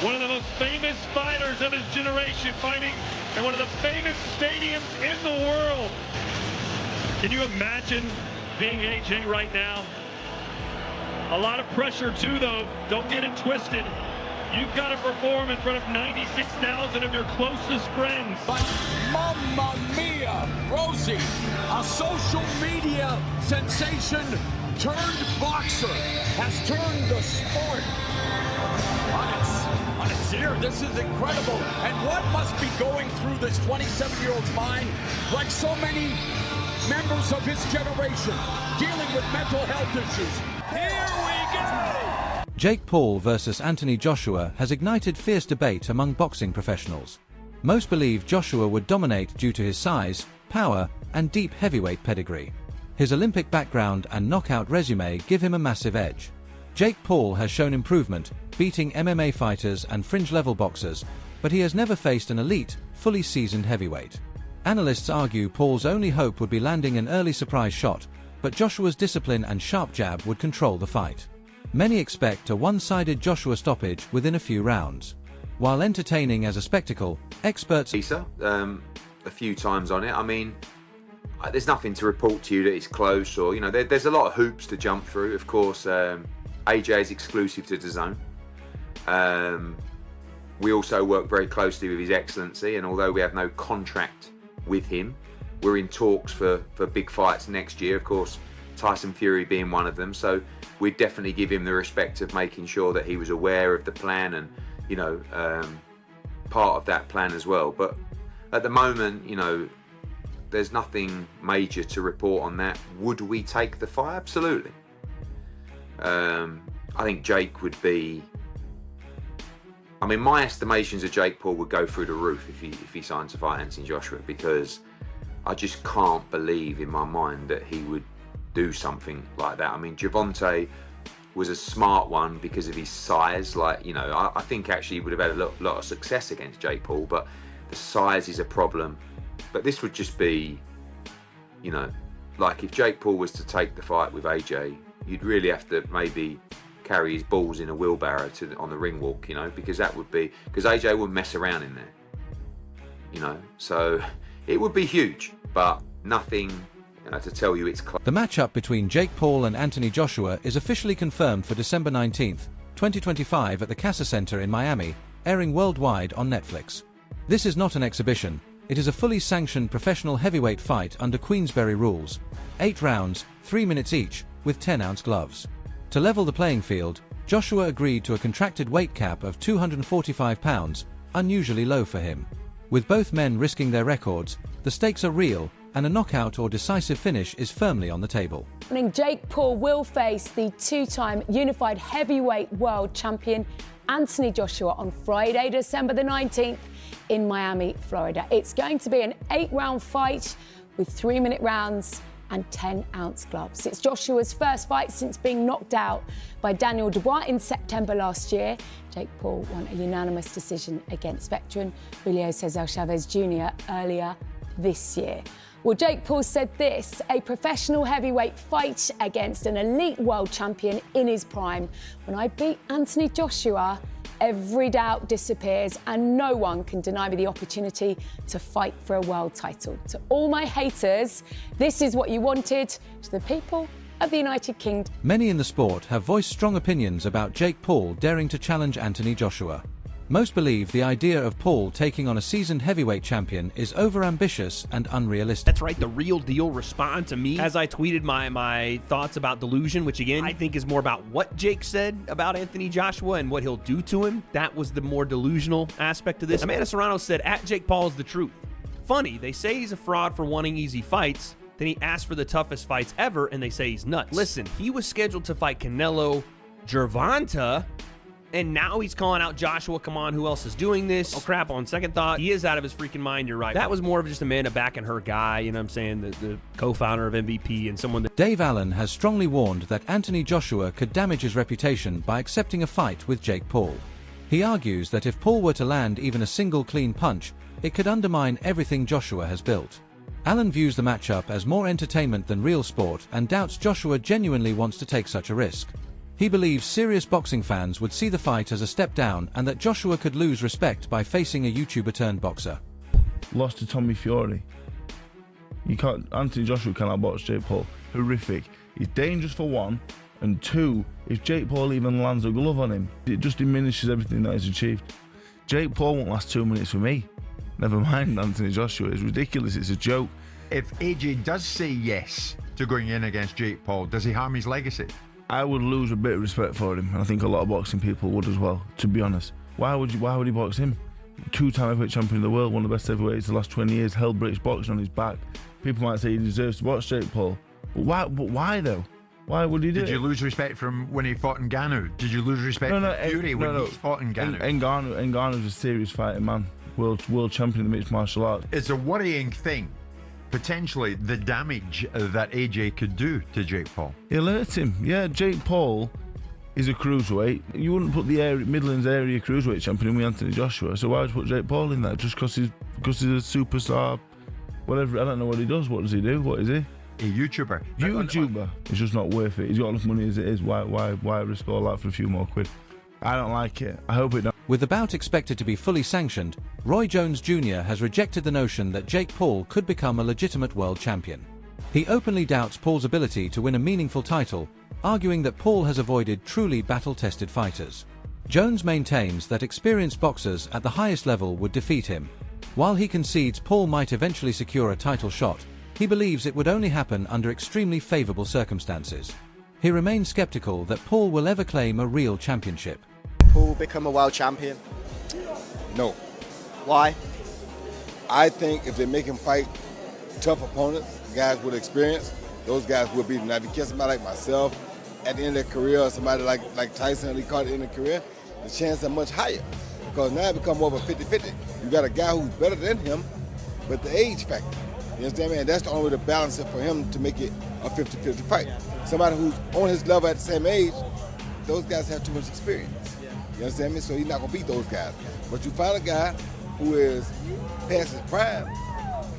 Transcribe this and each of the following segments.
one of the most famous fighters of his generation, fighting in one of the famous stadiums in the world. Can you imagine being AJ right now? A lot of pressure too, though. Don't get it twisted. You've got to perform in front of 96,000 of your closest friends. But mamma mia, Rosie, a social media sensation turned boxer, has turned the sport on its ear. This is incredible. And what must be going through this 27-year-old's mind, like so many members of his generation, dealing with mental health issues. Here we go! Jake Paul versus Anthony Joshua has ignited fierce debate among boxing professionals. Most believe Joshua would dominate due to his size, power, and deep heavyweight pedigree. His Olympic background and knockout resume give him a massive edge. Jake Paul has shown improvement, beating MMA fighters and fringe-level boxers, but he has never faced an elite, fully seasoned heavyweight. Analysts argue Paul's only hope would be landing an early surprise shot, but Joshua's discipline and sharp jab would control the fight. Many expect a one-sided Joshua stoppage within a few rounds. While entertaining as a spectacle, experts a few times on it. I mean, there's nothing to report to you that it's close, or there's a lot of hoops to jump through. Of course, AJ is exclusive to DAZN. We also work very closely with His Excellency, and although we have no contract with him, we're in talks for big fights next year. Of course, Tyson Fury being one of them. So we'd definitely give him the respect of making sure that he was aware of the plan and part of that plan as well. But at the moment, there's nothing major to report on that. Would we take the fight? Absolutely. I think Jake would be. I mean, my estimations of Jake Paul would go through the roof if he signs to fight Anthony Joshua, because I just can't believe in my mind that he would do something like that. I mean, Gervonta was a smart one because of his size. I think actually he would have had a lot of success against Jake Paul, but the size is a problem. But this would just be, like if Jake Paul was to take the fight with AJ, you'd really have to maybe carry his balls in a wheelbarrow on the ring walk, because AJ wouldn't mess around in there, so it would be huge, but nothing to tell you it's close. The matchup between Jake Paul and Anthony Joshua is officially confirmed for December 19th, 2025 at the Casa Center in Miami, airing worldwide on Netflix. This is not an exhibition, it is a fully sanctioned professional heavyweight fight under Queensberry rules, 8 rounds, 3 minutes each, with 10-ounce gloves. To level the playing field, Joshua agreed to a contracted weight cap of 245 pounds, unusually low for him. With both men risking their records, the stakes are real, and a knockout or decisive finish is firmly on the table. Jake Paul will face the 2-time unified heavyweight world champion Anthony Joshua on Friday, December the 19th in Miami, Florida. It's going to be an 8-round fight with 3-minute rounds and 10-ounce gloves. It's Joshua's first fight since being knocked out by Daniel Dubois in September last year. Jake Paul won a unanimous decision against veteran Julio Cesar Chavez Jr. earlier this year. Well, Jake Paul said this: a professional heavyweight fight against an elite world champion in his prime. When I beat Anthony Joshua, every doubt disappears and no one can deny me the opportunity to fight for a world title. To all my haters, this is what you wanted. To the people of the United Kingdom. Many in the sport have voiced strong opinions about Jake Paul daring to challenge Anthony Joshua. Most believe the idea of Paul taking on a seasoned heavyweight champion is overambitious and unrealistic. That's right, the real deal respond to me as I tweeted my thoughts about delusion, which again, I think is more about what Jake said about Anthony Joshua and what he'll do to him. That was the more delusional aspect of this. Amanda Serrano said, at Jake Paul is the truth. Funny, they say he's a fraud for wanting easy fights, then he asked for the toughest fights ever and they say he's nuts. Listen, he was scheduled to fight Canelo, Gervonta, and now he's calling out Joshua. Come on, who else is doing this? Oh crap, on second thought, he is out of his freaking mind, you're right. That was more of just Amanda backing her guy, you know what I'm saying, the co-founder of MVP and someone that... Dave Allen has strongly warned that Anthony Joshua could damage his reputation by accepting a fight with Jake Paul. He argues that if Paul were to land even a single clean punch, it could undermine everything Joshua has built. Allen views the matchup as more entertainment than real sport and doubts Joshua genuinely wants to take such a risk. He believes serious boxing fans would see the fight as a step down and that Joshua could lose respect by facing a YouTuber-turned-boxer. Lost to Tommy Fury. Anthony Joshua cannot box Jake Paul. Horrific. He's dangerous for one, and two, if Jake Paul even lands a glove on him, it just diminishes everything that he's achieved. Jake Paul won't last 2 minutes for me. Never mind Anthony Joshua. It's ridiculous. It's a joke. If AJ does say yes to going in against Jake Paul, does he harm his legacy? I would lose a bit of respect for him, and I think a lot of boxing people would as well, to be honest. Why would he box him? 2-time heavyweight champion of the world, one of the best heavyweights the last 20 years, held British boxing on his back. People might say he deserves to box Jake Paul. But why though? Why would he do it? Did you lose respect from when he fought in Ngannou? Did you lose respect from Fury when he fought in Ngannou? Ngannou's a serious fighting man. World champion in the mixed martial arts. It's a worrying thing, potentially, the damage that AJ could do to Jake Paul. He'll hurt him. Yeah, Jake Paul is a cruiserweight. You wouldn't put the Midlands area cruiserweight champion in with Anthony Joshua, so why would you put Jake Paul in there? Just because he's a superstar, whatever. I don't know what he does. What does he do? What is he? A YouTuber. It's just not worth it. He's got enough money as it is. Why risk all that for a few more quid? I don't like it. I hope it don't. With the bout expected to be fully sanctioned, Roy Jones Jr. has rejected the notion that Jake Paul could become a legitimate world champion. He openly doubts Paul's ability to win a meaningful title, arguing that Paul has avoided truly battle-tested fighters. Jones maintains that experienced boxers at the highest level would defeat him. While he concedes Paul might eventually secure a title shot, he believes it would only happen under extremely favorable circumstances. He remains skeptical that Paul will ever claim a real championship. Paul become a world champion? No. Why? I think if they make him fight tough opponents, guys with experience, those guys will beat him. Now, if you catch somebody like myself at the end of their career, or somebody like Tyson at the end of their career, the chances are much higher. Because now it becomes more of a 50-50. You got a guy who's better than him, but the age factor. You understand me? And that's the only way to balance it for him to make it a 50-50 fight. Somebody who's on his level at the same age, those guys have too much experience. You understand me? So he's not going to beat those guys. But you find a guy who is past his prime,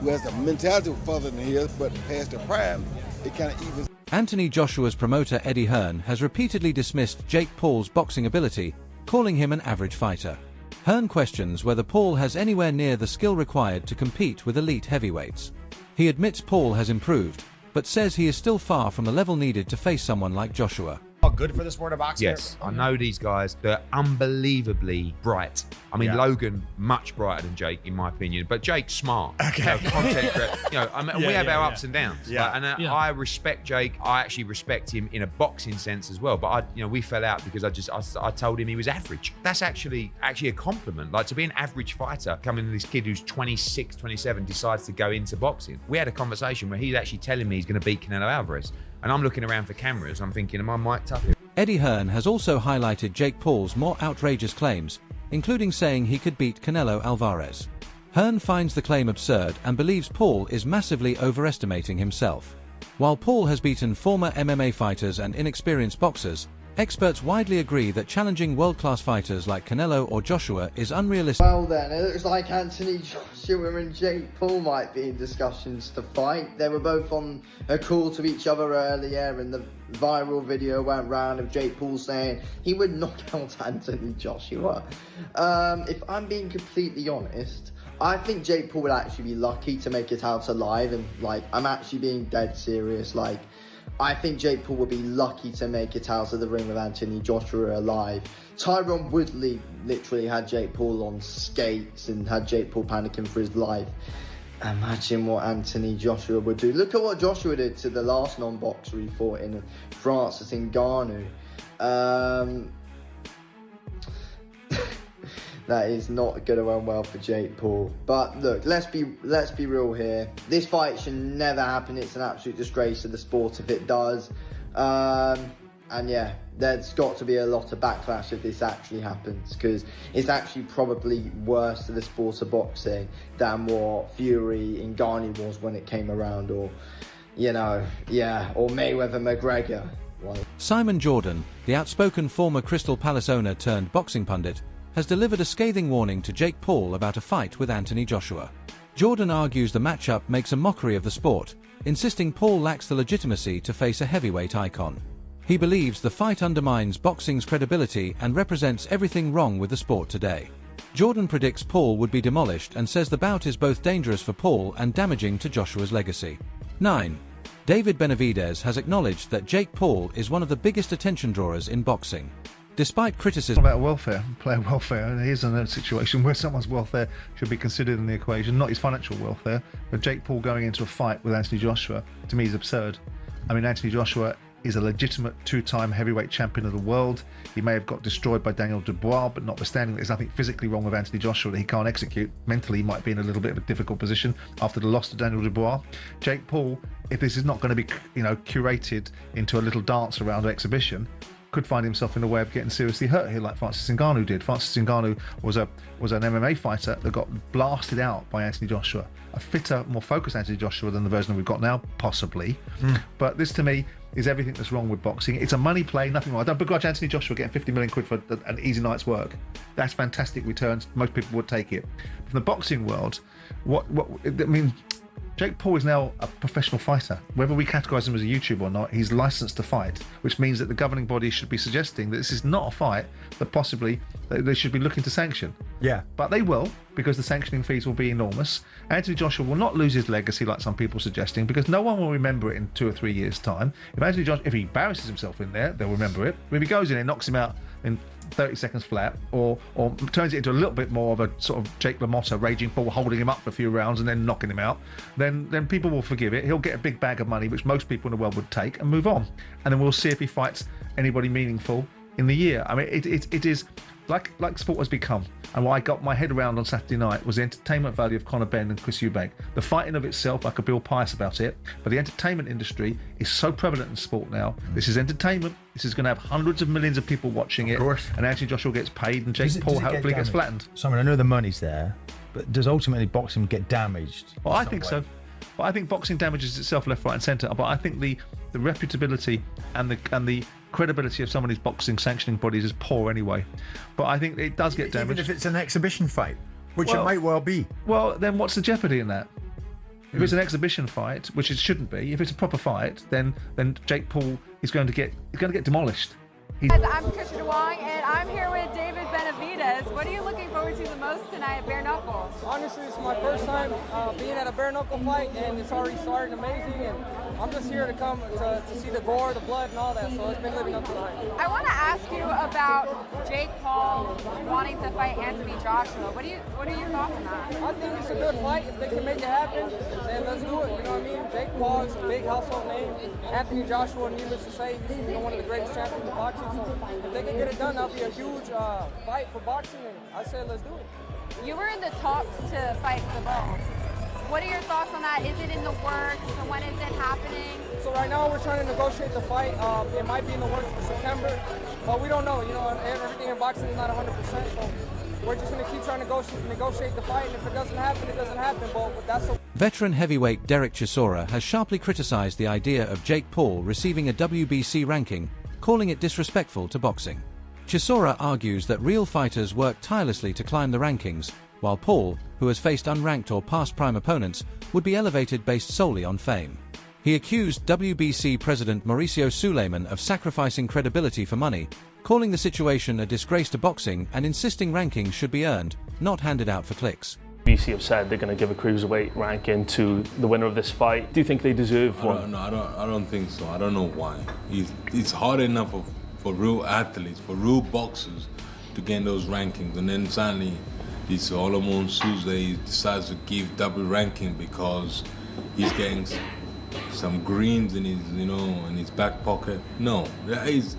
who has the mentality further than his, but past their prime, it kind of evens. Anthony Joshua's promoter Eddie Hearn has repeatedly dismissed Jake Paul's boxing ability, calling him an average fighter. Hearn questions whether Paul has anywhere near the skill required to compete with elite heavyweights. He admits Paul has improved, but says he is still far from the level needed to face someone like Joshua. Good for the sport of boxing? Yes, I know these guys. They're unbelievably bright. I mean, Logan, much brighter than Jake, in my opinion. But Jake's smart. Okay. Content, we have our ups and downs. Yeah. I respect Jake. I actually respect him in a boxing sense as well. But we fell out because I told him he was average. That's actually a compliment. Like, to be an average fighter, coming to this kid who's 26, 27, decides to go into boxing. We had a conversation where he's actually telling me he's going to beat Canelo Alvarez. And I'm looking around for cameras. I'm thinking, am I mic'd up here? Eddie Hearn has also highlighted Jake Paul's more outrageous claims, including saying he could beat Canelo Alvarez. Hearn finds the claim absurd and believes Paul is massively overestimating himself. While Paul has beaten former MMA fighters and inexperienced boxers, experts widely agree that challenging world-class fighters like Canelo or Joshua is unrealistic. Well then, it looks like Anthony Joshua and Jake Paul might be in discussions to fight. They were both on a call to each other earlier, and the viral video went round of Jake Paul saying he would knock out Anthony Joshua. If I'm being completely honest, I think Jake Paul would actually be lucky to make it out alive, and I'm actually being dead serious. I think Jake Paul would be lucky to make it out of the ring with Anthony Joshua alive. Tyron Woodley literally had Jake Paul on skates and had Jake Paul panicking for his life. Imagine what Anthony Joshua would do. Look at what Joshua did to the last non-boxer he fought in Francis Ngannou. That is not going to end well for Jake Paul. But look, let's be real here. This fight should never happen. It's an absolute disgrace to the sport if it does. And yeah, there's got to be a lot of backlash if this actually happens, because it's actually probably worse to the sport of boxing than what Fury in Ngannou was when it came around, or or Mayweather McGregor. Simon Jordan, the outspoken former Crystal Palace owner turned boxing pundit, has delivered a scathing warning to Jake Paul about a fight with Anthony Joshua. Jordan argues the matchup makes a mockery of the sport, insisting Paul lacks the legitimacy to face a heavyweight icon. He believes the fight undermines boxing's credibility and represents everything wrong with the sport today. Jordan predicts Paul would be demolished and says the bout is both dangerous for Paul and damaging to Joshua's legacy. 9. David Benavidez has acknowledged that Jake Paul is one of the biggest attention drawers in boxing. Despite criticism about welfare, player welfare, and he's in a situation where someone's welfare should be considered in the equation, not his financial welfare. But Jake Paul going into a fight with Anthony Joshua, to me, is absurd. I mean, Anthony Joshua is a legitimate two-time heavyweight champion of the world. He may have got destroyed by Daniel Dubois, but notwithstanding, there's nothing physically wrong with Anthony Joshua that he can't execute. Mentally, he might be in a little bit of a difficult position after the loss to Daniel Dubois. Jake Paul, if this is not going to be, curated into a little dance around exhibition, could find himself in a way of getting seriously hurt here, like Francis Ngannou did. Francis Ngannou was an MMA fighter that got blasted out by Anthony Joshua. A fitter, more focused Anthony Joshua than the version we've got now, possibly. But this, to me, is everything that's wrong with boxing. It's a money play, nothing wrong. I don't begrudge Anthony Joshua getting 50 million quid for an easy night's work. That's fantastic returns. Most people would take it. From the boxing world, Jake Paul is now a professional fighter. Whether we categorise him as a YouTuber or not, he's licensed to fight, which means that the governing body should be suggesting that this is not a fight that possibly they should be looking to sanction. Yeah. But they will, because the sanctioning fees will be enormous. Anthony Joshua will not lose his legacy like some people are suggesting, because no one will remember it in 2 or 3 years' time. If he embarrasses himself in there, they'll remember it. If he goes in and knocks him out in 30 seconds flat, or turns it into a little bit more of a sort of Jake LaMotta raging bull, holding him up for a few rounds and then knocking him out, then people will forgive it. He'll get a big bag of money, which most people in the world would take, and move on. And then we'll see if he fights anybody meaningful in the year. I mean, it is like sport has become. And what I got my head around on Saturday night was the entertainment value of Conor Benn and Chris Eubank. The fighting of itself, I could be all pious about it, but the entertainment industry is so prevalent in sport now. This is entertainment. This is going to have hundreds of millions of people watching it. Of course. And Anthony Joshua gets paid, and Jake Paul hopefully gets flattened. Simon, I know the money's there, but does ultimately boxing get damaged? Well, I think so. But I think boxing damages itself left, right, and centre. But I think the reputability and the credibility of some of these boxing sanctioning bodies is poor anyway. But I think it does get damaged. Even if it's an exhibition fight, which it might well be. Well, then what's the jeopardy in that? If it's an exhibition fight, which it shouldn't be, if it's a proper fight, then Jake Paul is going to get demolished. Guys, I'm Trisha DeWong, and I'm here with David Benavidez. What are you looking forward to the most tonight at Bare Knuckle? Honestly, it's my first time being at a Bare Knuckle fight, and it's already started amazing. And I'm just here to come to see the gore, the blood, and all that. So it's been living up to the hype. I want to ask you about Jake Paul wanting to fight Anthony Joshua. What are your thoughts on that? I think it's a good fight. If they can make it happen, then let's do it. You know what I mean? Jake Paul is a big household name. Anthony Joshua, needless to say, he's one of the greatest champions of boxing. So if they can get it done, that'll be a huge fight for boxing, and I say let's do it. You were in the talks to fight the belt. What are your thoughts on that? Is it in the works? So when is it happening? So right now we're trying to negotiate the fight. It might be in the works for September, but we don't know. You know, everything in boxing is not 100%, so we're just going to keep trying to negotiate the fight, and if it doesn't happen, it doesn't happen, but that's a... Veteran heavyweight Derek Chisora has sharply criticised the idea of Jake Paul receiving a WBC ranking, calling it disrespectful to boxing. Chisora argues that real fighters work tirelessly to climb the rankings, while Paul, who has faced unranked or past prime opponents, would be elevated based solely on fame. He accused WBC President Mauricio Suleiman of sacrificing credibility for money, calling the situation a disgrace to boxing and insisting rankings should be earned, not handed out for clicks. WBC have said they're going to give a cruiserweight ranking to the winner of this fight. Do you think they deserve one? No, I don't think so. I don't know why. It's hard enough for real athletes, for real boxers, to gain those rankings, and then suddenly this Solomon Sousa decides to give double ranking because he's getting some greens in his, in his back pocket. No, that is.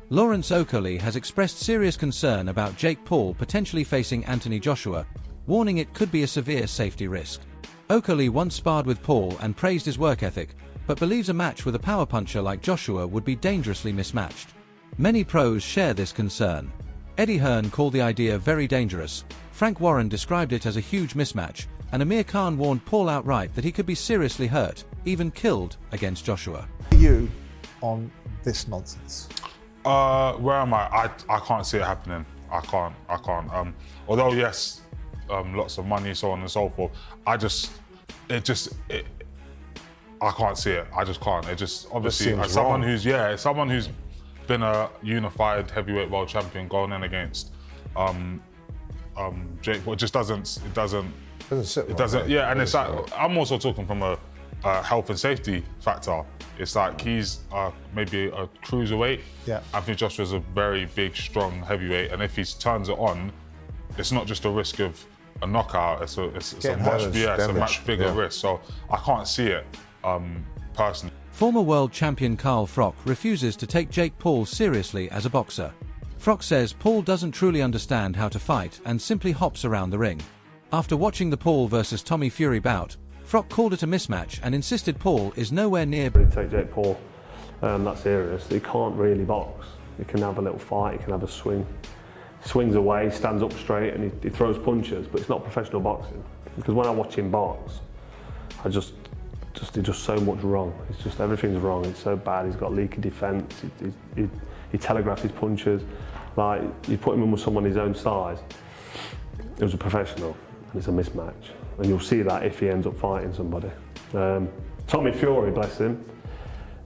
Lawrence Oakley has expressed serious concern about Jake Paul potentially facing Anthony Joshua, warning it could be a severe safety risk. Oakley once sparred with Paul and praised his work ethic, but believes a match with a power puncher like Joshua would be dangerously mismatched. Many pros share this concern. Eddie Hearn called the idea very dangerous, Frank Warren described it as a huge mismatch, and Amir Khan warned Paul outright that he could be seriously hurt, even killed, against Joshua. You on this nonsense? Where am I? I can't see it happening. I can't. Although yes, lots of money, so on and so forth. I can't see it. I just can't. It just obviously as someone who's been a unified heavyweight world champion going in against Jake, but it just doesn't sit right. Yeah, and it's like, I'm also talking from a health and safety factor. It's like he's maybe a cruiserweight. Yeah. Anthony Joshua's a very big, strong heavyweight, and if he turns it on, it's not just a risk of a knockout. It's a much bigger risk. So I can't see it personally. Former world champion Carl Froch refuses to take Jake Paul seriously as a boxer. Froch says Paul doesn't truly understand how to fight and simply hops around the ring. After watching the Paul versus Tommy Fury bout, Froch called it a mismatch and insisted Paul is nowhere near. Take Jake Paul that serious. He can't really box. He can have a little fight, he can have a swing. Swings away, stands up straight, and he throws punches, but it's not professional boxing. Because when I watch him box, he's just so much wrong. It's just everything's wrong. It's so bad. He's got leaky defence. He telegraphs his punches. Like, you put him in with someone his own size, it was a professional, and it's a mismatch. And you'll see that if he ends up fighting somebody. Tommy Fury, bless him,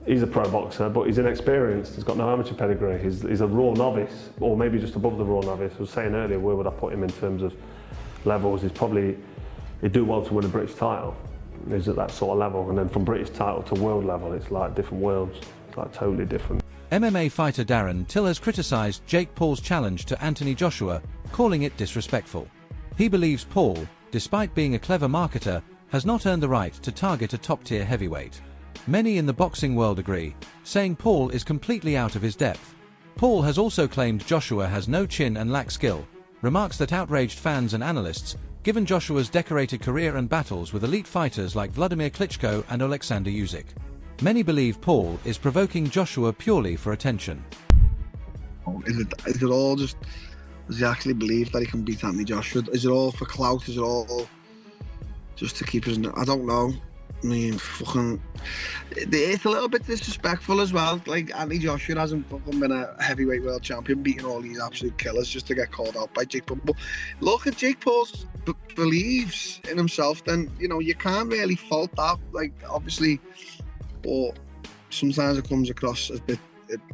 he's a pro boxer, but he's inexperienced. He's got no amateur pedigree. He's a raw novice, or maybe just above the raw novice. I was saying earlier, where would I put him in terms of levels? He'd do well to win a British title. He's at that sort of level. And then from British title to world level, it's like different worlds. It's like totally different. MMA fighter Darren Till has criticised Jake Paul's challenge to Anthony Joshua, calling it disrespectful. He believes Paul, despite being a clever marketer, has not earned the right to target a top-tier heavyweight. Many in the boxing world agree, saying Paul is completely out of his depth. Paul has also claimed Joshua has no chin and lacks skill, remarks that outraged fans and analysts, given Joshua's decorated career and battles with elite fighters like Vladimir Klitschko and Alexander Usyk. Many believe Paul is provoking Joshua purely for attention. Is it all just, does he actually believe that he can beat Anthony Joshua? Is it all for clout? Is it all just to keep his... I don't know. I mean, it's a little bit disrespectful as well. Like, Anthony Joshua hasn't fucking been a heavyweight world champion, beating all these absolute killers just to get called out by Jake Paul. But look, if Jake Paul believes in himself, then, you know, you can't really fault that. Like, obviously, but sometimes it comes across as a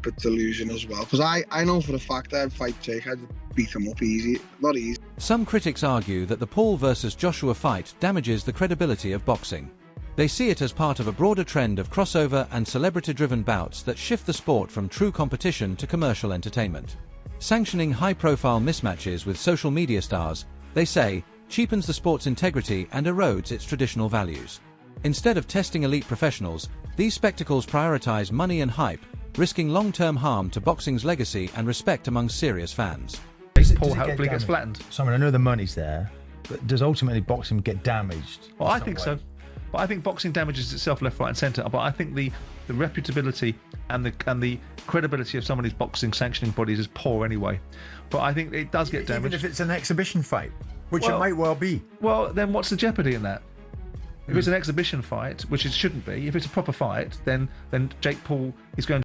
bit delusion as well. Because I know for a fact that I'd fight Jake, I'd beat him up easy. Not easy. Some critics argue that the Paul versus Joshua fight damages the credibility of boxing. They see it as part of a broader trend of crossover and celebrity-driven bouts that shift the sport from true competition to commercial entertainment. Sanctioning high-profile mismatches with social media stars, they say, cheapens the sport's integrity and erodes its traditional values. Instead of testing elite professionals, these spectacles prioritize money and hype, risking long-term harm to boxing's legacy and respect among serious fans. Paul hopefully gets flattened. Simon, I know the money's there, but does ultimately boxing get damaged? Well, I think so. But I think boxing damages itself left, right and centre. But I think the reputability and the credibility of some of these boxing sanctioning bodies is poor anyway. But I think it does get damaged. Even if it's an exhibition fight, which it might well be. Well, then what's the jeopardy in that? If it's an exhibition fight, which it shouldn't be, if it's a proper fight, then Jake Paul is going